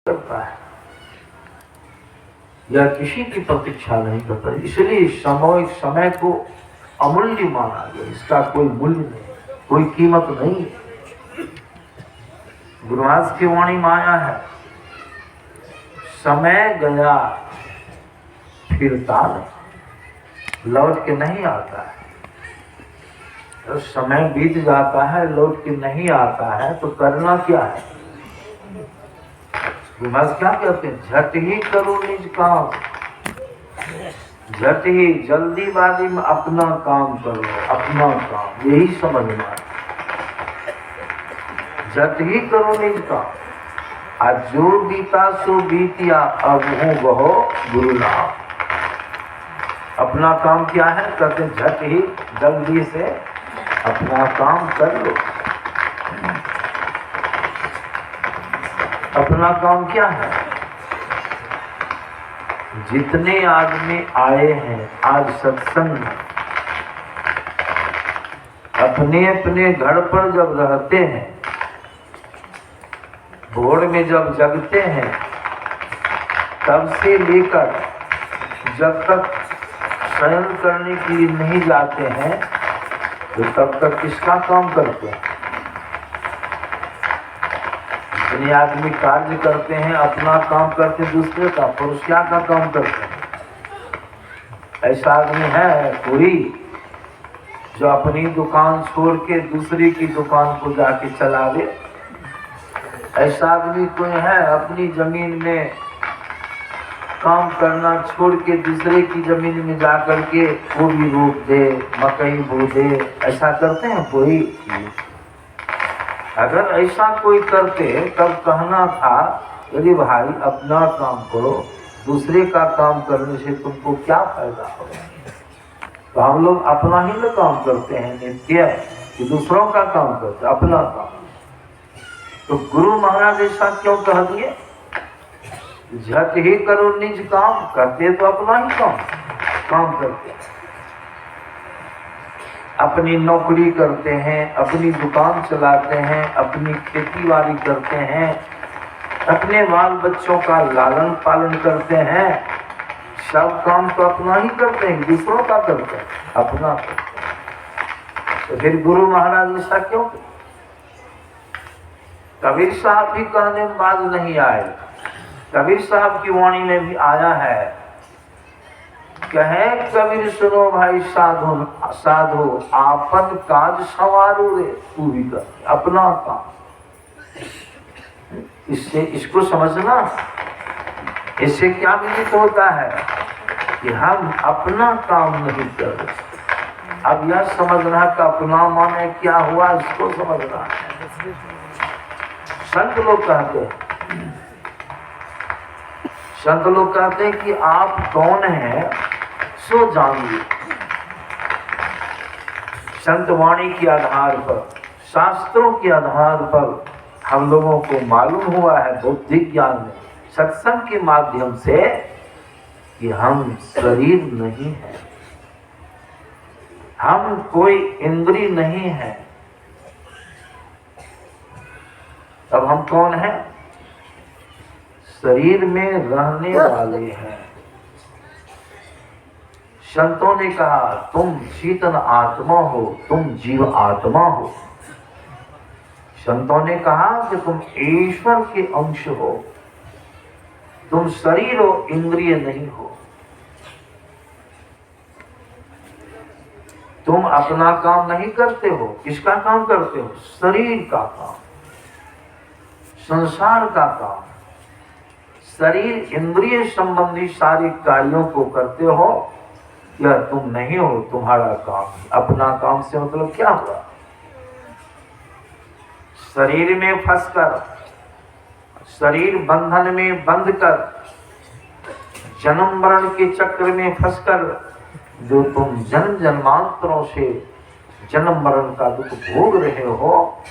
करता है या किसी की प्रतीक्षा नहीं करता। इसलिए समय को अमूल्य माना गया। इसका कोई मूल्य नहीं, कोई कीमत नहीं। गुरु महाराज की वाणी माया है, समय गया फिरता नहीं, लौट के नहीं आता है। तो समय बीत जाता है, लौट के नहीं आता है, तो करना क्या है? महाराज क्या कहते हैं? झट ही करो निज काम, झट ही जल्दीबाजी में अपना काम करो, अपना काम, यही समझना। झट ही करो निज काम, आज जो बीता सो बीतिया, अब हूँ वहो गुरु नाम। अपना काम क्या है? कहते झट ही जल्दी से अपना काम कर लो। अपना काम क्या है? जितने आदमी आए हैं आज सत्संग में, अपने अपने घर पर जब रहते हैं, भोर में जब जगते हैं, तब से लेकर जब तक शयन करने के लिए नहीं जाते हैं, तो तब तक किसका काम करते हैं? जितने आदमी कार्य करते हैं, अपना काम करते हैं, दूसरे का, पुरुष क्या का काम करते हैं। ऐसा आदमी है कोई जो अपनी दुकान छोड़ के दूसरे की दुकान को जाके चलावे? ऐसा आदमी कोई है अपनी जमीन में काम करना छोड़ के दूसरे की जमीन में जाकर के वो भी रोप दे, मकई बो दे? ऐसा करते हैं कोई? अगर ऐसा कोई करते तब कहना था, यदि भाई अपना काम करो, दूसरे का काम करने से तुमको क्या फायदा होगा? तो हम लोग अपना ही ना काम करते हैं नित्य, कि दूसरों का काम करते, अपना काम। तो गुरु महाराज ऐसा क्यों कह दिए? झट ही करो निज काम, करते तो अपना ही काम करते हैं। अपनी नौकरी करते हैं, अपनी दुकान चलाते हैं, अपनी खेती बाड़ी करते हैं, अपने बाल बच्चों का लालन पालन करते हैं, सब काम तो अपना ही करते हैं, दूसरों का करते हैं, अपना करते हैं। तो फिर गुरु महाराज ऐसा क्यों? कबीर साहब भी कहने में बाज नहीं आए। कबीर साहब की वाणी में भी आया है, कहे कबीर सुनो भाई साधु साधु, आपन काज संवारो रे, तू भी कर अपना काम। इससे इसको समझना, इससे क्या विदित होता है कि हम अपना काम नहीं कर रहे। अब यह समझना का अपना माने क्या हुआ, इसको समझना है। संत लोग कहते हैं, संत लोग कहते हैं कि आप कौन हैं सो जानिए। संत वाणी के आधार पर, शास्त्रों के आधार पर हम लोगों को मालूम हुआ है बुद्धि ज्ञान में, सत्संग के माध्यम से, कि हम शरीर नहीं है, हम कोई इंद्रिय नहीं है। तब हम कौन हैं? शरीर में रहने वाले हैं। संतों ने कहा तुम चेतन आत्मा हो, तुम जीव आत्मा हो। संतों ने कहा कि तुम ईश्वर के अंश हो, तुम शरीर हो, इंद्रिय नहीं हो। तुम अपना काम नहीं करते हो, किसका काम करते हो? शरीर का काम, संसार का काम। शरीर इंद्रिय संबंधी सारे कार्यों को करते हो, यह तुम नहीं हो, तुम्हारा काम। अपना काम से मतलब क्या हुआ? शरीर में फंसकर, शरीर बंधन में बंध कर, जन्म मरण के चक्र में फंसकर जो तुम जन्म जन्मांतरों से जन्म मरण का दुख भोग रहे हो,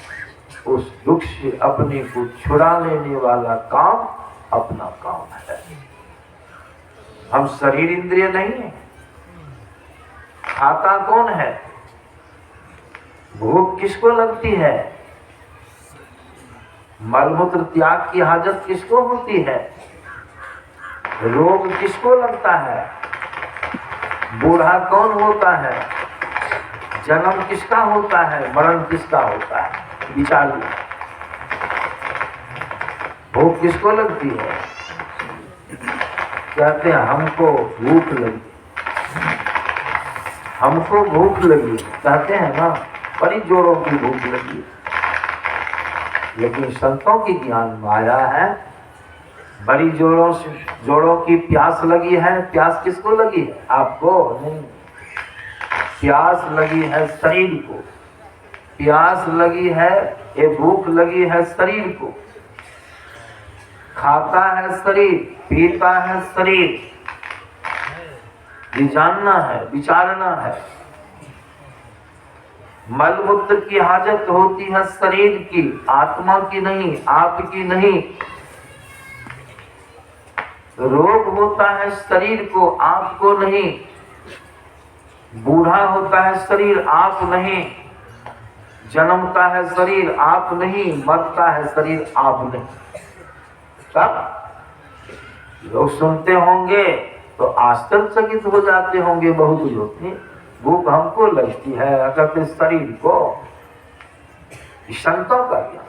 उस दुख से अपने को छुड़ा लेने वाला काम अपना काम है। हम शरीर इंद्रिय नहीं है। खाता कौन है? भूख किसको लगती है? मलमूत्र त्याग की हाजत किसको होती है? रोग किसको लगता है? बूढ़ा कौन होता है? जन्म किसका होता है? मरण किसका होता है? विचार भूख किसको लगती है? कहते हैं हमको भूख लगी, हमको भूख लगी, कहते हैं ना, बड़ी जोरों की भूख लगी। लेकिन संतों की ज्ञान माया है, बड़ी जोरों की प्यास लगी है। प्यास किसको लगी है? आपको नहीं, प्यास लगी है शरीर को, प्यास लगी है, ये भूख लगी है शरीर को। खाता है शरीर, पीता है शरीर, ये जानना है, विचारना है। मलमूत्र की हाजत होती है शरीर की, आत्मा की नहीं, आपकी नहीं। रोग होता है शरीर को, आपको नहीं। बूढ़ा होता है शरीर, आप नहीं। जन्मता है शरीर, आप नहीं। मरता है शरीर, आप नहीं। तब लोग सुनते होंगे तो आश्चर्यचकित हो जाते होंगे, बहुत लोग। भूख हमको लगती है, अगर शरीर को। संतों का क्या?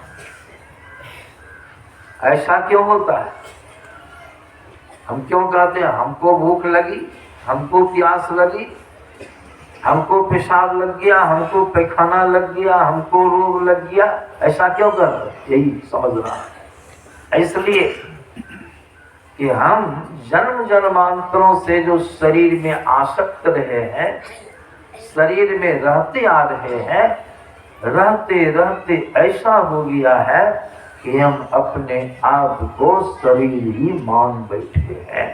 ऐसा क्यों होता है? हम क्यों कहते हैं हमको भूख लगी, हमको प्यास लगी, हमको पेशाब लग गया, हमको पैखाना लग गया, हमको रोग लग गया? ऐसा क्यों करते हैं? यही समझना है। इसलिए कि हम जन्म जन्मांतरों से जो शरीर में आसक्त रहे हैं, शरीर में रहते आ रहे हैं, रहते रहते ऐसा हो गया है कि हम अपने आप को शरीर ही मान बैठे हैं।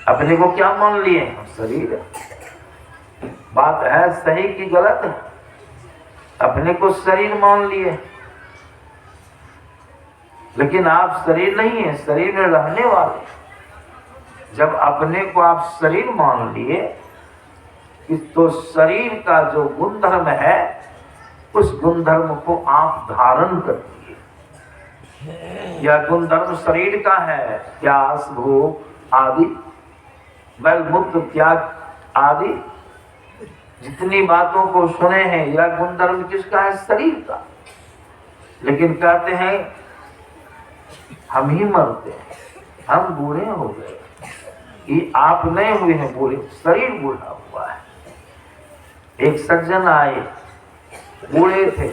अपने को क्या मान लिए? हम शरीर। बात है सही कि गलत है? अपने को शरीर मान लिए, लेकिन आप शरीर नहीं है, शरीर में रहने वाले। जब अपने को आप शरीर मान लिए तो शरीर का जो गुणधर्म है, उस गुणधर्म को आप धारण कर लिए। यह गुणधर्म शरीर का है, प्यास, भूख आदि, मलमूत्र त्याग आदि, जितनी बातों को सुने हैं, यह गुणधर्म किसका है? शरीर का। लेकिन कहते हैं हम ही मरते हैं, हम बूढ़े हो गए। ये आप नहीं हुए हैं बूढ़े, शरीर बूढ़ा हुआ है। एक सज्जन आए, बूढ़े थे,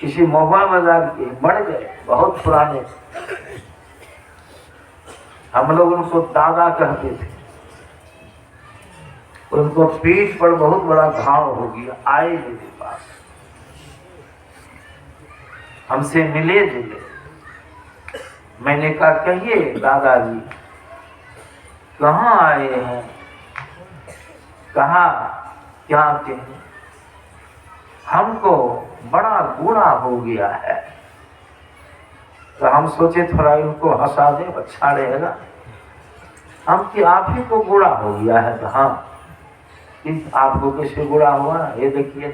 किसी महुआ बाजार के, मर गए, बहुत पुराने। हम लोग उनको दादा कहते थे। उनको पीठ पर बहुत बड़ा घाव हो गया। आए मेरे पास, हमसे मिले जुले। मैंने कहा कहिए दादाजी कहाँ आए हैं, कहा क्या कहें, हमको बड़ा बूढ़ा हो गया है। तो हम सोचे थोड़ा इनको हंसा दे, अच्छा रहेगा। हम कि आप ही को बूढ़ा हो गया है। तो हाँ, आपको कैसे बूढ़ा हुआ? ये देखिए,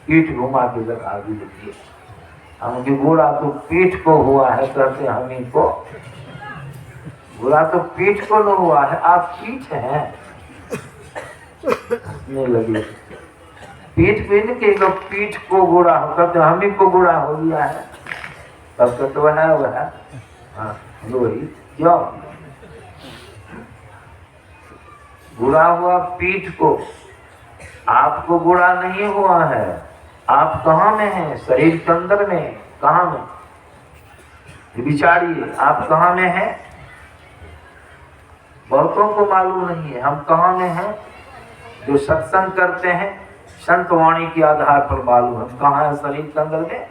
पीठ घुमा के लगा दी, देखिए। हम कि बूढ़ा तो पीठ को हुआ है, कहते हम ही को। बुरा तो पीठ को न हुआ है, आप पीठ हैं। नहीं लगी पीठ पीठ के लोग पीठ को बुरा हो, कहते हम ही को बुरा हो गया है। तब तो वह है। हाँ, वही क्यों बुरा हुआ? पीठ को। आपको बुरा नहीं हुआ है। आप कहाँ में हैं? शरीर के अंदर में। कहाँ में? विचारिए, आप कहाँ में हैं? बहुतों को मालूम नहीं है हम कहाँ में हैं। जो सत्संग करते हैं, संत वाणी के आधार पर मालूम है कहाँ है शरीर के अंदर में।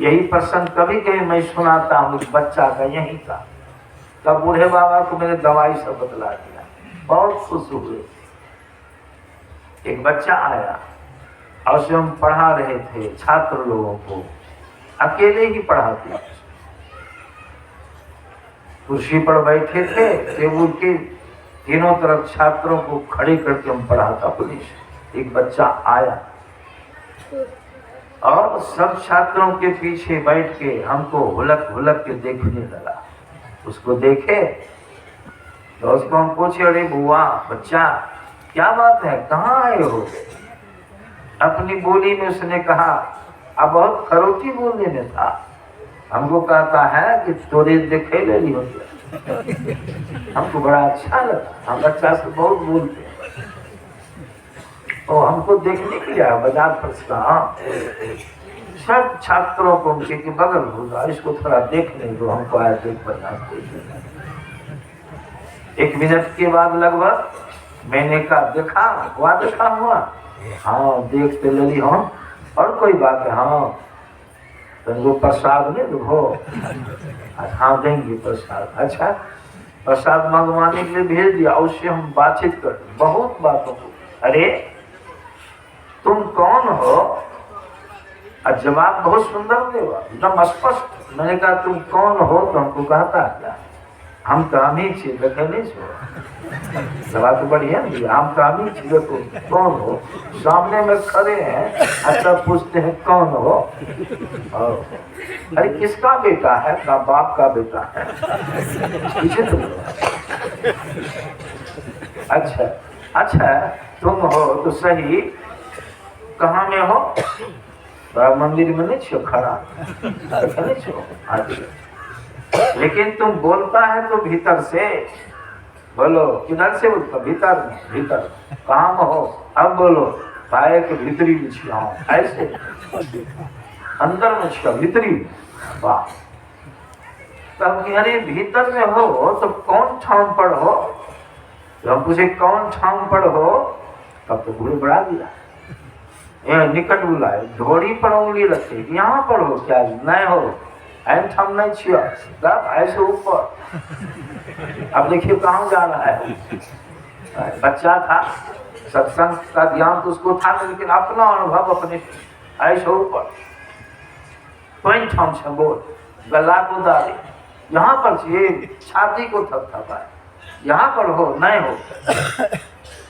यही प्रसंग कभी कभी मैं सुनाता हूँ बच्चा का, यही का। तब बूढ़े बाबा को मैंने दवाई सब बतला दिया, बहुत खुश हुए। एक बच्चा आया और उसे हम पढ़ा रहे थे छात्र लोगों को, अकेले ही पढ़ाते। कुर्सी पर बैठे थे, टेबल के तीनों तरफ छात्रों को खड़े करके हम पढ़ाता। पुलिस एक बच्चा आया और सब छात्रों के पीछे बैठ के हमको हुलक हुलक के देखने लगा। उसको देखे तो उसको हम पूछे, अरे बुआ बच्चा क्या बात है, कहाँ आए हो? अपनी बोली में उसने कहा, अब बहुत खरोटी बोलने में था, हमको कहता है कि तोरे देखे ले ली हो। हमको बड़ा अच्छा लगा, हम बच्चा से बहुत बोलते हैं और हमको देखने के लिए बाजार पर सब छात्रों को उनके के बगल होगा, इसको थोड़ा देखने दो, हमको आया देख बता। 1 मिनट के बाद लगभग मैंने कहा, देखा हुआ देखा हुआ? हाँ देखते लली हम, और कोई बात है? हाँ तो प्रसाद नहीं दो। हाँ देंगे प्रसाद। अच्छा प्रसाद मंगवाने के लिए भेज दिया, उससे हम बातचीत कर बहुत बातों को। अरे तुम कौन हो? और जवाब बहुत सुंदर देगा, एकदम स्पष्ट। मैंने कहा तुम कौन हो? तो हमको कहता है हम कामी छे, देखे नहीं छो। जवाब तो बढ़िया दिया, हम कामी छे, देखो कौन हो? सामने में खड़े हैं, अच्छा पूछते हैं कौन हो? अरे किसका बेटा है? का बाप का बेटा है। अच्छा अच्छा तुम हो तो सही, कहाँ में हो? मंदिर में नहीं छो खड़ा, नहीं छो। अच्छा लेकिन तुम बोलता है तो भीतर से बोलो। किधर से बोलता? भीतर में। भीतर कहाँ में हो? अब बोलो। पाए के भीतरी में छिया, ऐसे अंदर में छिया, भीतरी। वाह। तब अरे भीतर में हो तो कौन ठाम पर हो? तो हम पूछे कौन ठाम पर हो? तब तो भूल बढ़ा दिया, निकट बुलाए, ढोड़ी पर उंगली रखे, यहाँ पर हो क्या? नहीं हो, हम नहीं छिया, तब ऐसे ऊपर। अब देखिए कहाँ जा रहा है। बच्चा था, सत्संग का ज्ञान तो उसको था, लेकिन अपना अनुभव अपने ऐसे ऊपर हम बोल, गला को डाले, यहाँ पर छाती को थपथपाए, यहाँ पर हो नहीं हो,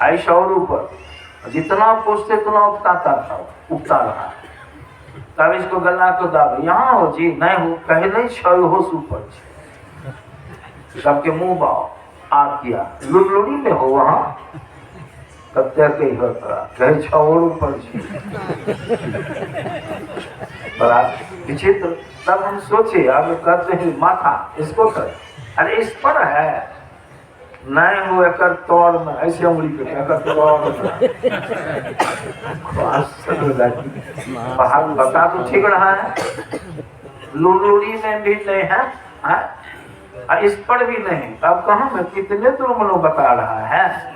ऐसा और ऊपर। जितना पूछते उतना उगता रहा। तब इसको गला को दाबे, यहाँ हो जी, नहीं हो, कहे नहीं छो हो सुपर। सबके मुंह बाओ आ किया, लुड़लुड़ी में हो वहाँ कत्या के कहे छो और ऊपर। बड़ा विचित्र। तब हम सोचे, अब कहते हैं माथा इसको कर, अरे इस पर है नहीं हो एकर तौर में, ऐसे उंगली पे एकर तौर बाहर बता तो ठीक रहा है, लुलुड़ी में भी नहीं है, इस पर भी नहीं। अब कहाँ में कितने तुम बता रहा है।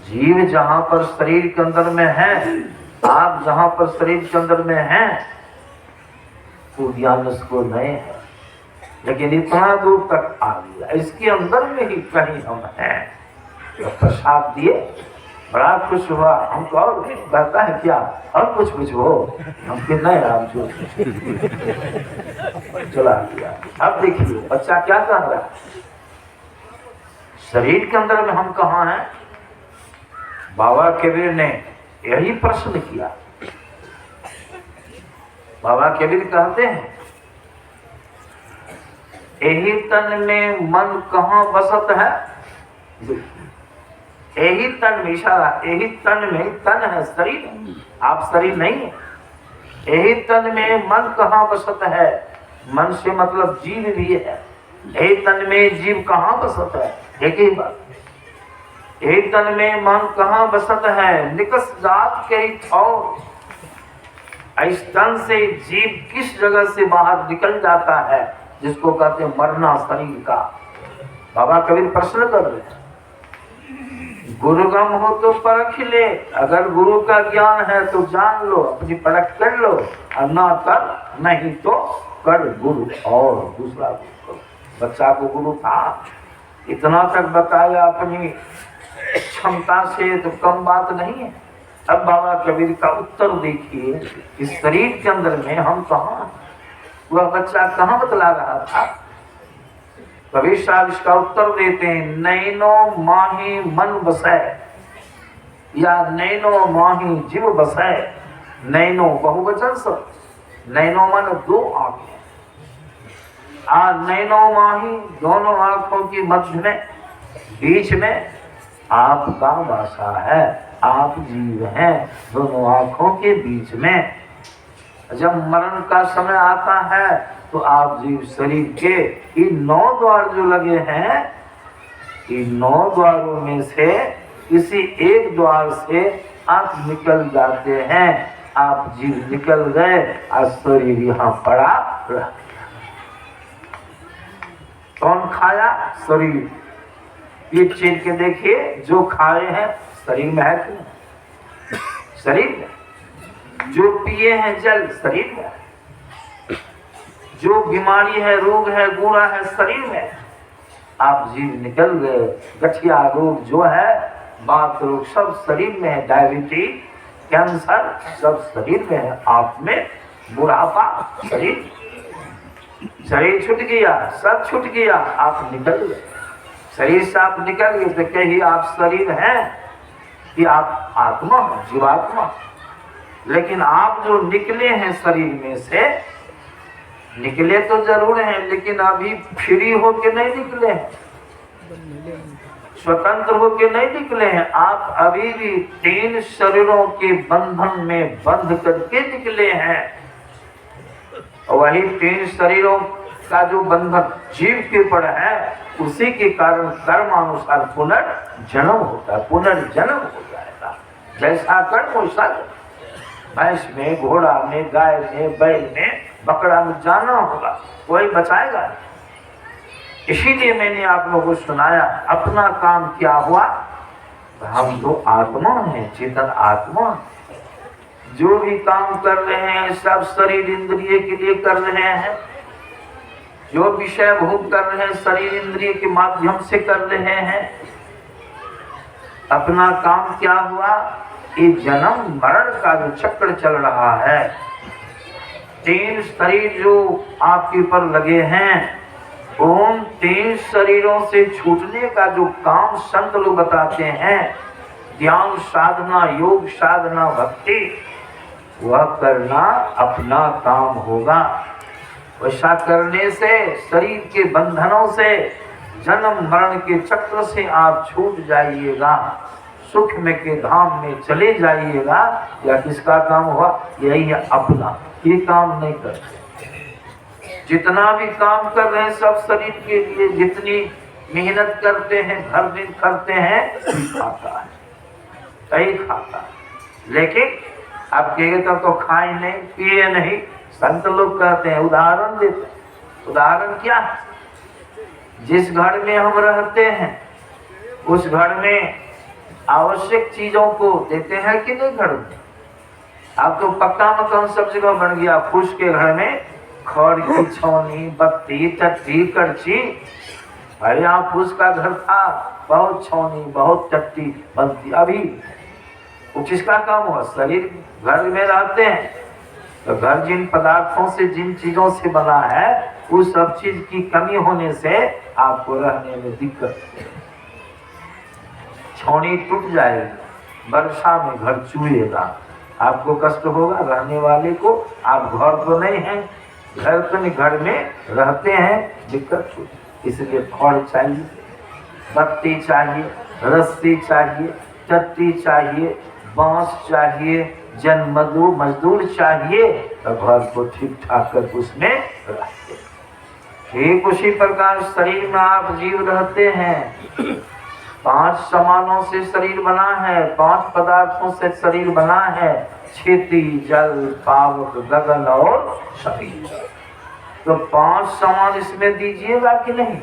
जीव जहाँ पर शरीर के अंदर में है, आप जहाँ पर शरीर के अंदर में है, वो ज्ञान उसको नहीं है, लेकिन इतना दूर तक आ गया, इसके अंदर में ही कहीं हम हैं। तो प्रसाद दिए, बड़ा खुश हुआ। हमको और कहता है क्या, और कुछ हो? हम फिर नहीं, आप जो चला गया। अब देखिए बच्चा क्या कह रहा है, शरीर के अंदर में हम कहाँ हैं? बाबा कबीर ने यही प्रश्न किया। बाबा कबीर कहते हैं, यही तन में मन कहाँ बसत है? यही तन में इशारा, यही तन में, तन है शरीर, आप शरीर नहीं है। यही तन में मन कहाँ बसत है? मन से मतलब जीव भी है। यही तन में जीव कहाँ बसत है? एक ही बात। यही तन में मन कहाँ बसत है? निकस जात के ही थौर। इस तन से जीव किस जगह से बाहर निकल जाता है, जिसको कहते हैं मरना शरीर का। बाबा कबीर प्रश्न कर रहे हैं, गुरुगम हो तो परख ले, अगर गुरु का ज्ञान है तो जान लो, अपनी परख कर लो, और ना कर नहीं तो कर गुरु और दूसरा गुरु। बच्चा को गुरु था, इतना तक बताया अपनी क्षमता से, तो कम बात नहीं है। अब बाबा कबीर का उत्तर देखिए, इस शरीर के अंदर में हम कहाँ, वह बच्चा कहाँ बतला रहा था। कबीर साहब इसका उत्तर देते हैं, नैनो माही मन बसै, या नैनो माही जीव बसै, नैनो बहुवचन सब, नैनो मन दो आंखें, नैनो माही दोनों आंखों की मध्य में बीच में आपका वासा है, आप जीव हैं दोनों आंखों के बीच में। जब मरण का समय आता है तो आप जीव शरीर के ये 9 द्वार जो लगे हैं, ये 9 द्वारों में से किसी एक द्वार से आप निकल जाते हैं, आप जीव निकल गए और शरीर यहाँ पड़ा रह। कौन खाया? शरीर। ये चीर के देखिए, जो खाए हैं शरीर में है कि नहीं? शरीर में। जो पिए हैं जल शरीर में है। जो बीमारी है, रोग है, गुणा है, शरीर में। आप जीव निकल गए। गठिया रोग जो है, बात रोग सब शरीर में है, डायबिटीज, कैंसर सब शरीर में है। आप में बुढ़ापा शरीर छूट गया, सब छूट गया, आप निकल गए। शरीर से आप निकल गए तो कहीं आप शरीर हैं कि आप आत्मा हो, जीवात्मा। लेकिन आप जो निकले हैं शरीर में से, निकले तो जरूर हैं, लेकिन अभी फ्री होके नहीं निकले हैं, स्वतंत्र होके नहीं निकले हैं। आप अभी भी 3 शरीरों के बंधन में बंध करके निकले हैं। वही 3 शरीरों का जो बंधन जीव के ऊपर है, उसी के कारण कर्मानुसार पुनर्जन्म होता है, पुनर्जन्म हो जाएगा। जैसा कर्म वैसा, भैंस में, घोड़ा में, गाय में, बैल में, बकरा में जाना होगा, कोई बचाएगा। इसीलिए मैंने आप लोगों को सुनाया, अपना काम क्या हुआ? हम तो आत्मा हैं, चेतन आत्मा। जो भी काम कर रहे हैं सब शरीर इंद्रिय के लिए कर रहे हैं। जो विषय भोग कर रहे हैं शरीर इंद्रिय के माध्यम से कर रहे हैं। अपना काम क्या हुआ? ये जन्म मरण का जो चक्र चल रहा है, 3 शरीर जो आपके ऊपर लगे हैं, उन 3 शरीरों से छूटने का जो काम संत लोग बताते हैं, ध्यान साधना, योग साधना, भक्ति, वह करना अपना काम होगा। वैसा करने से शरीर के बंधनों से, जन्म मरण के चक्र से आप छूट जाइएगा, सुख में के धाम में चले जाइएगा। या किसका काम हुआ? यही है अपना। ये काम नहीं करते। जितना भी काम कर रहे हैं सब शरीर के लिए, जितनी मेहनत करते हैं, हर दिन करते हैं, खाता है, सही खाता है। लेकिन आप कहेंगे तो खाए नहीं, पिए नहीं। संत लोग कहते हैं, उदाहरण देते हैं। उदाहरण क्या है? जिस घर में हम रहते हैं उस घर में आवश्यक चीजों को देते हैं कि नहीं? घर में आप तो पक्का मकान सब जगह बन गया। फूस के घर में खड़ की छौनी, बत्ती, टट्टी, करची। अरे यहाँ फूस का घर था, बहुत छौनी, बहुत टट्टी बनती। अभी वो किसका काम हुआ? शरीर घर में रहते हैं तो घर जिन पदार्थों से, जिन चीजों से बना है, उस सब चीज की कमी होने से आपको रहने में दिक्कत है। छौनी टूट जाएगी, वर्षा में घर चूएगा, आपको कष्ट होगा रहने वाले को। आप घर तो नहीं हैं, घर तो नहीं, घर में रहते हैं, दिक्कत होती। इसलिए खड़ चाहिए, बत्ती चाहिए, रस्सी चाहिए, टट्टी चाहिए, बांस चाहिए, मजदूर चाहिए, तो घर को ठीक ठाक कर उसमें रहते। ठीक उसी प्रकार शरीर में आप जीव रहते हैं। 5 सामानों से शरीर बना है, 5 पदार्थों से शरीर बना है, क्षिति, जल, पावक, गगन और शरीर। तो 5 सामान इसमें दीजिएगा कि नहीं?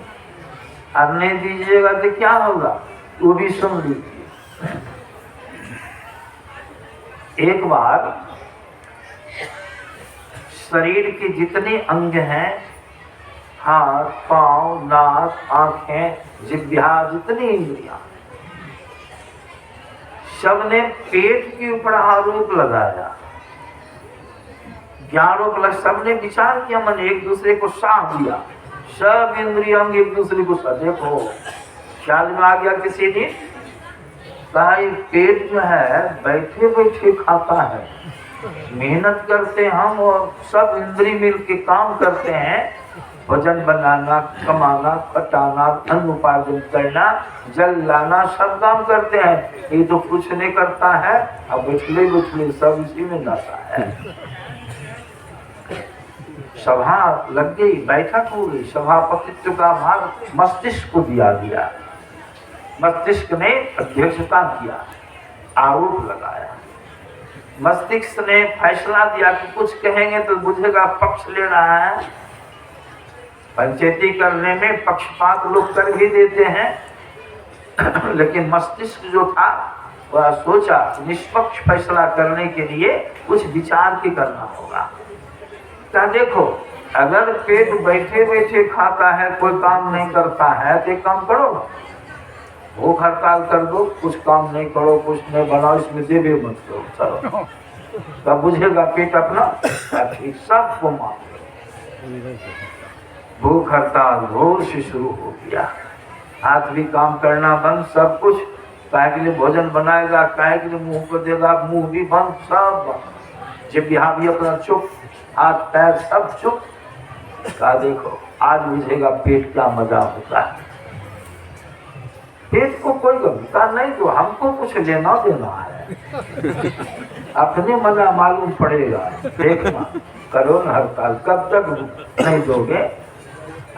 अब नहीं दीजिएगा तो क्या होगा? वो भी सुन लीजिए। एक बार शरीर के जितने अंग हैं, हाथ, पांव, नाक, आंखें, जिह्वा, जितनी इंद्रियां, सबने पेट के ऊपर आरोप लगाया। आरोप लग, सबने विचार किया, मन एक दूसरे को साथ दिया। सब इंद्रियां एक दूसरे को देखो, ख्याल में आ गया किसी दिन, कहा ये पेट जो है बैठे बैठे खाता है, मेहनत करते हम और सब इंद्री मिल के काम करते हैं, भोजन बनाना, कमाना, पटाना, धन उपार्जन करना, जल लाना, सब काम करते हैं। ये तो कुछ नहीं करता है, अब उछले उछले सब इसी में जाता है। सभा लग गई, बैठक हो गई, सभापतित्व का भार मस्तिष्क को दिया। मस्तिष्क ने अध्यक्षता किया, आरोप लगाया। मस्तिष्क ने फैसला दिया कि कुछ कहेंगे तो बुझेगा पक्ष ले रहा है। पंचायती करने में पक्षपात लोग कर भी देते हैं, लेकिन मस्तिष्क जो था वह सोचा निष्पक्ष फैसला करने के लिए कुछ विचार के करना होगा। क्या देखो, अगर पेट बैठे बैठे खाता है, कोई काम नहीं करता है, तो एक काम करो, भूख हड़ताल कर दो, कुछ काम नहीं करो, कुछ नहीं बनाओ, इसमें देवे मत करो, चलो तब बुझेगा पेट अपना ठीक। सबको मान भूख हड़ताल भोर से शुरू हो गया, हाथ भी काम करना बंद, सब कुछ। काहे के लिए भोजन बनाएगा, काहे के लिए मुंह को देगा, मुंह भी बंद, सब बंद। जब यहाँ भी अपना चुप, हाथ पैर सब चुप। का देखो आज बुझेगा पेट क्या मजा होता है। पेट को कोई गंभीरता नहीं, तो हमको कुछ लेना देना है, अपने मजा मालूम पड़ेगा। देखना करो न हड़ताल, कब तक नहीं दोगे?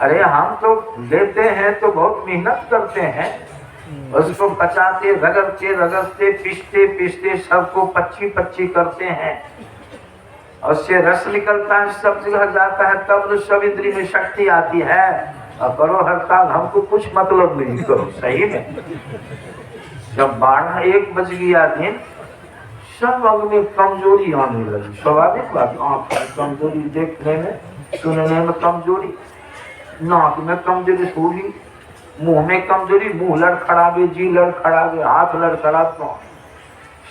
अरे हम तो लेते हैं तो बहुत मेहनत करते हैं, उसको पचाते, रगड़ते रगड़ते, पीसते पीसते, सबको पच्ची पच्ची करते हैं, उससे रस निकलता है, सब जगह जाता है, तब तो सब इंद्री में शक्ति आती है। और करो हड़ताल, हमको कुछ मतलब नहीं, करो। सही में जब 12-1 बज गया दिन, सब में कमजोरी आने लगी। स्वाभाविक बात, आँख में कमजोरी, देखने में सुनने में कमजोरी, नाक में कमजोरी सूरी, मुंह में कमजोरी, मुंह लड़खड़ावे, जी लड़खड़ावे, हाथ लड़खड़ावे,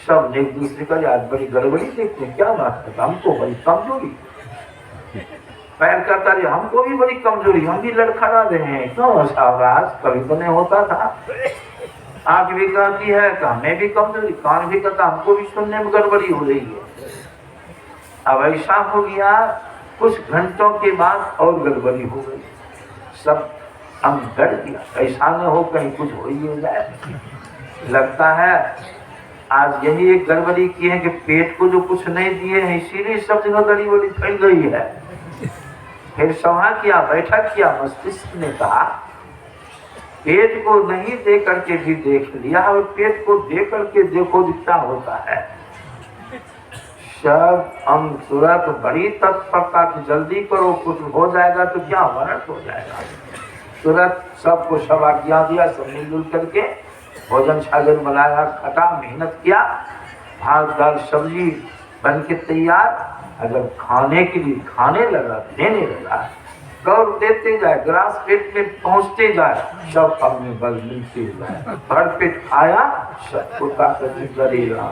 सब एक दूसरे का आज बड़ी गड़बड़ी देखते हैं। क्या बात है, हमको बड़ी कमजोरी। पैर कहता रही हमको भी बड़ी कमजोरी, हम भी लड़खड़ा रहे हैं, क्यों सावराज, कभी तो नहीं होता था। आँख भी कहती है कि हमें भी कमजोरी, कान भी कहता हमको भी सुनने में गड़बड़ी हो रही है। अब ऐसा हो गया, कुछ घंटों के बाद और गड़बड़ी हो गई, सब हम डर गया, ऐसा न हो कहीं कुछ हो ही हो जाए। लगता है आज यही एक गड़बड़ी की है कि पेट को जो कुछ नहीं दिए हैं, इसीलिए सब जगह गड़बड़ी फैल गई है। फिर सभा किया, बैठक किया, मस्तिष्क ने कहा पेट को नहीं दे करके भी देख लिया, और पेट को दे करके देखो क्या होता है। सब हम तुरंत बड़ी तत्परता की जल्दी करो, कुछ हो जाएगा तो क्या वनट हो जाएगा। तुरंत सबको सब आज्ञा दिया, सब मिलजुल करके भोजन छाजन बनाया, खटा, मेहनत किया, भात दाल सब्जी बन के तैयार। अगर खाने के लिए खाने लगा, देने लगा, गौर देते जाए, ग्रास पेट में पहुंचते जाए, सब अपने बल मिलते जाए। भर पेट खाया, सबको ताकत करेगा,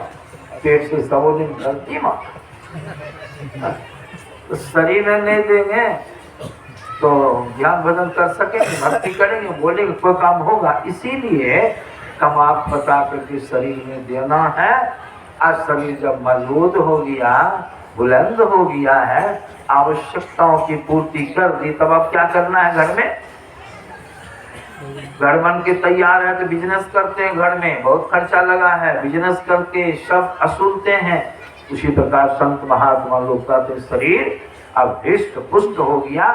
पेट से सब दिन धरती माँ। तो शरीर में नहीं देंगे तो ज्ञान भजन कर सकेंगे, भक्ति करेंगे, बोलेंगे, कोई काम होगा। इसीलिए कमाक पता करके शरीर में देना है। आज शरीर जब मजबूत हो गया, बुलंद हो गया है, आवश्यकताओं की पूर्ति कर दी, तब अब क्या करना है? घर में घर बन के तैयार है तो बिजनेस करते हैं, घर में बहुत खर्चा लगा है, बिजनेस करके सब असूलते हैं। उसी प्रकार संत महात्मा लोग कहते शरीर अब हृष्ट पुष्ट हो गया,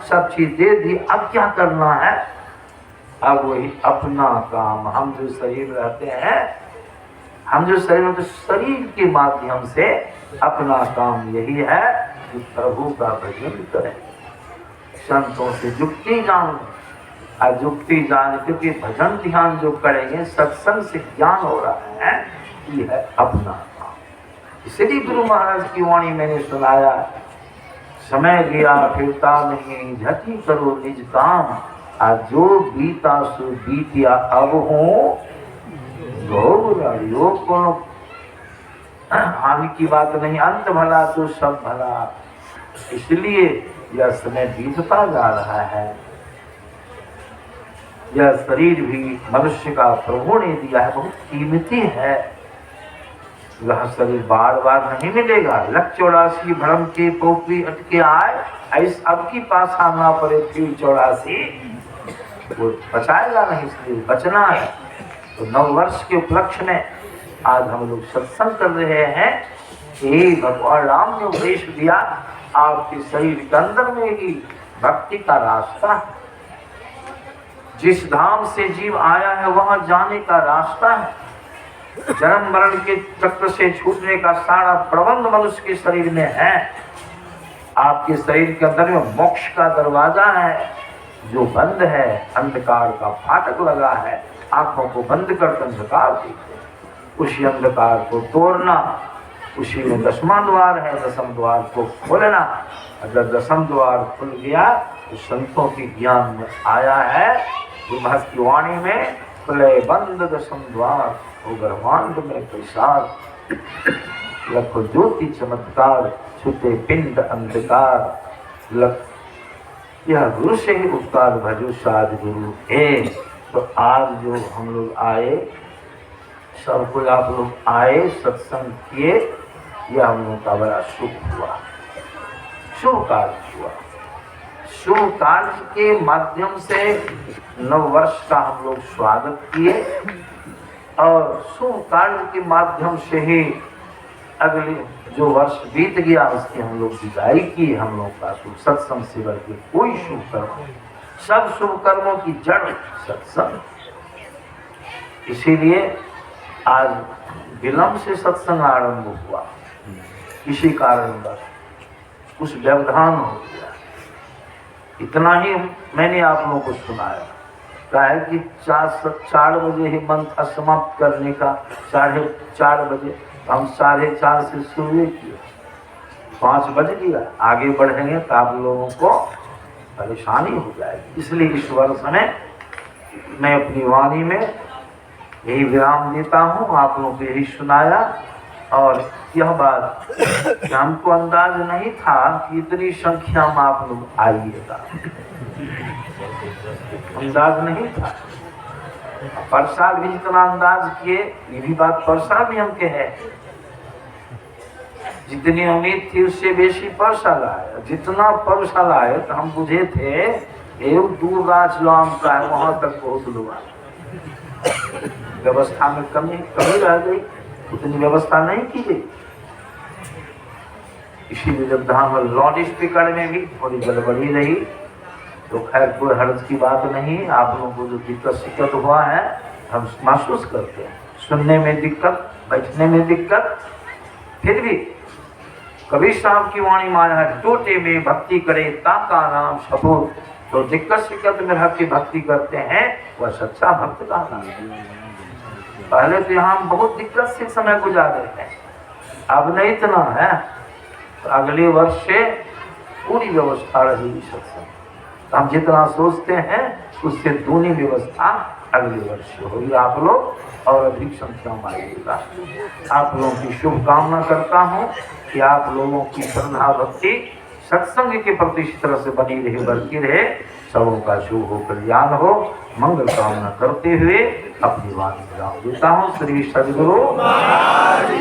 सब चीज दे दी, अब क्या करना है? अब वही अपना काम, हम जो शरीर रहते हैं, हम जो शरीर में, तो शरीर के माध्यम से अपना काम यही है कि प्रभु का भजन करें, संतों से जुक्ति जान, और जुक्ति जान क्योंकि भजन ध्यान जो करेंगे, सत्संग से ज्ञान हो रहा है, ये है अपना काम। इसलिए गुरु महाराज की वाणी मैंने सुनाया, समय गया फिरता नहीं, झटी करो निज काम, आज जो बीता सो बीतिया, अब हो योग को हानि की बात नहीं, अंत भला तो सब भला। इसलिए यह समय बीतता जा रहा है। यह शरीर भी मनुष्य का प्रभु ने दिया है, बहुत कीमती है। वह शरीर बार बार नहीं मिलेगा। लख 84 भ्रम के पोपी अटके आए, ऐस अब की पास आना पड़े फिर 84, वो बचाएगा नहीं, इसलिए बचना है। तो 9 वर्ष के उपलक्ष्य में आज हम लोग सत्संग कर रहे हैं। यही भगवान राम ने उपदेश दिया, आपके शरीर के अंदर में ही भक्ति का रास्ता है। जिस धाम से जीव आया है वहां जाने का रास्ता है। जन्म मरण के चक्र से छूटने का सारा प्रबंध मनुष्य के शरीर में है। आपके शरीर के अंदर में मोक्ष का दरवाजा है जो बंद है, अंधकार का फाटक लगा है। आंखों को बंद कर अंधकार देखते, उसी अंधकार को तोड़ना, उसी में 10वां द्वार है, 10वें द्वार को खोलना। अगर 10वां द्वार खुल गया तो संतों की ज्ञान में आया है जो महर्षि की वाणी में, खुले बंद 10वां द्वार हो ब्रह्मांड में प्रसार, लखो ज्योति चमत्कार छुटे पिंड अंधकार। यह गुरु से ही उपकार भजो साध गुरु है। तो आज जो हम लोग आए, सब कोई आप लोग आए, सत्संग किए, यह हम लोग का बड़ा सुख हुआ, शुभ कार्य हुआ। शुभ कार्य के माध्यम से 9 वर्ष का हम लोग स्वागत किए और शुभ कार्य के माध्यम से ही अगले जो वर्ष बीत गया उसकी हम लोग विदाई की। हम लोग का शुभ सत्संग शिविर के कोई शुभ कर्म, सब शुभ कर्मों की जड़ सत्संग। इसीलिए आज विलंब से सत्संग आरंभ हुआ, किसी कारणवश कुछ व्यवधान हो गया। इतना ही मैंने आप लोगों को सुनाया। कहा है कि 4 बजे ही मंत्र समाप्त करने का, 4:30 बजे, हम 4:30 से शुरू किए, 5 बज गया। आगे बढ़ेंगे तो आप लोगों को परेशानी हो जाएगी। इसलिए इस वर्ष में मैं अपनी वाणी में यही विराम देता हूँ, आप लोगों को यही सुनाया। और यह बात कि हमको अंदाज नहीं था कि इतनी संख्या में आप लोग आइएगा, अंदाज नहीं था। प्रसाद भी जितना अंदाज किए, ये भी बात प्रसाद भी हमके है, जितनी उम्मीद थी उससे बेसी प्रसाद आया। जितना प्रसाद आए तो हम बुझे थे एक दूर गाछ लाम का है, वहां तक बहुत लोग आए। व्यवस्था में कमी रह गई, उतनी व्यवस्था नहीं की गई। इसीलिए जब धाम लाउड स्पीकर में भी थोड़ी गड़बड़ी रही तो खैर कोई हर्ज की बात नहीं। आप लोगों को जो दिक्कत हुआ है हम महसूस करते हैं, सुनने में दिक्कत, बैठने में दिक्कत, फिर भी कबीर साहब की वाणी माया है, टोटे में भक्ति करे ताका नाम सपूत। तो दिक्कत में रह के भक्ति करते हैं वह सच्चा भक्त का नाम। पहले तो यहाँ बहुत दिक्कत से समय गुजारे हैं, अब नहीं इतना है। तो अगले वर्ष से पूरी व्यवस्था रहेगी सत्संग। तो हम जितना सोचते हैं उससे दूनी व्यवस्था अगले वर्ष होगी। आप लोग और अधिक संख्या में आइएगा। आप लोगों की शुभकामना करता हूँ कि आप लोगों की श्रद्धा भक्ति सत्संग के प्रति इस तरह से बनी रहे, बढ़ती रहे, सबों का शुभ हो, कल्याण हो, मंगल कामना करते हुए अपनी वाणी विराम देता हूँ। श्री सद्गुरु महाराज।